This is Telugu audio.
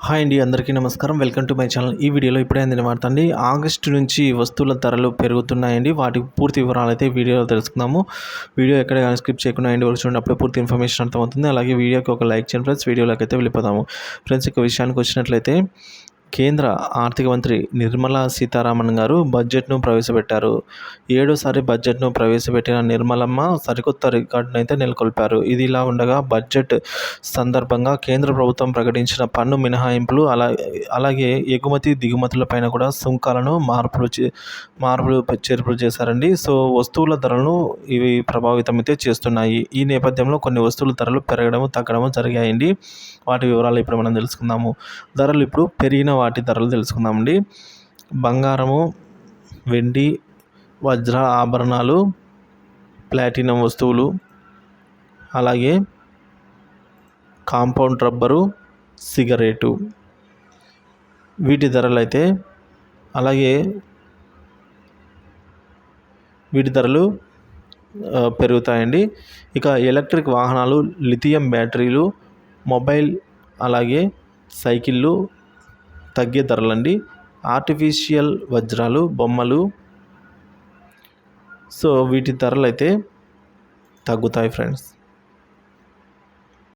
హాయ్ అండి, అందరికీ నమస్కారం. Welcome to my channel. ఈ వీడియోలో ఇప్పుడే అందిన వార్త అండి. ఆగస్టు నుంచి వస్తువుల ధరలు పెరుగుతున్నాయండి. వాటి పూర్తి వివరాలు అయితే వీడియోలో తెలుసుకుందాము. వీడియో ఎక్కడ కానీ స్కిప్ చేయకుండా ఎండ్ వరకు చూడండి, అప్పుడే పూర్తి ఇన్ఫర్మేషన్ అర్థమవుతుంది. అలాగే వీడియోకి ఒక లైక్ చేయండి ఫ్రెండ్స్. వీడియోలోకి అయితే వెళ్ళిపోదాము. ఫ్రెండ్స్, ఇక విషయానికి వచ్చినట్లయితే కేంద్ర ఆర్థిక మంత్రి నిర్మలా సీతారామన్ గారు బడ్జెట్ను ప్రవేశపెట్టారు. ఏడోసారి బడ్జెట్ను ప్రవేశపెట్టిన నిర్మలమ్మ సరికొత్త రికార్డును అయితే నెలకొల్పారు. ఇది ఇలా ఉండగా బడ్జెట్ సందర్భంగా కేంద్ర ప్రభుత్వం ప్రకటించిన పన్ను మినహాయింపులు అలాగే ఎగుమతి దిగుమతులపైన కూడా సుంకాలను మార్పులు చేర్పులు చేశారండి. సో వస్తువుల ధరలను ఇవి ప్రభావితం అయితే చేస్తున్నాయి. ఈ నేపథ్యంలో కొన్ని వస్తువుల ధరలు పెరగడము తగ్గడము జరిగాయండి. వాటి వివరాలు ఇప్పుడు మనం తెలుసుకుందాము. ధరలు ఇప్పుడు పెరిగిన వాటి ధరలు తెలుసుకుందామండి. బంగారము, వెండి, వజ్ర ఆభరణాలు, ప్లాటినం వస్తువులు, అలాగే కాంపౌండ్ రబ్బరు, సిగరెటు, వీటి ధరలు అయితే వీటి ధరలు పెరుగుతాయండి. ఇక ఎలక్ట్రిక్ వాహనాలు, లిథియం బ్యాటరీలు, మొబైల్ అలాగే సైకిళ్ళు తగ్గే ధరలండి. ఆర్టిఫిషియల్ వజ్రాలు, బొమ్మలు, సో వీటి ధరలు అయితే తగ్గుతాయి ఫ్రెండ్స్.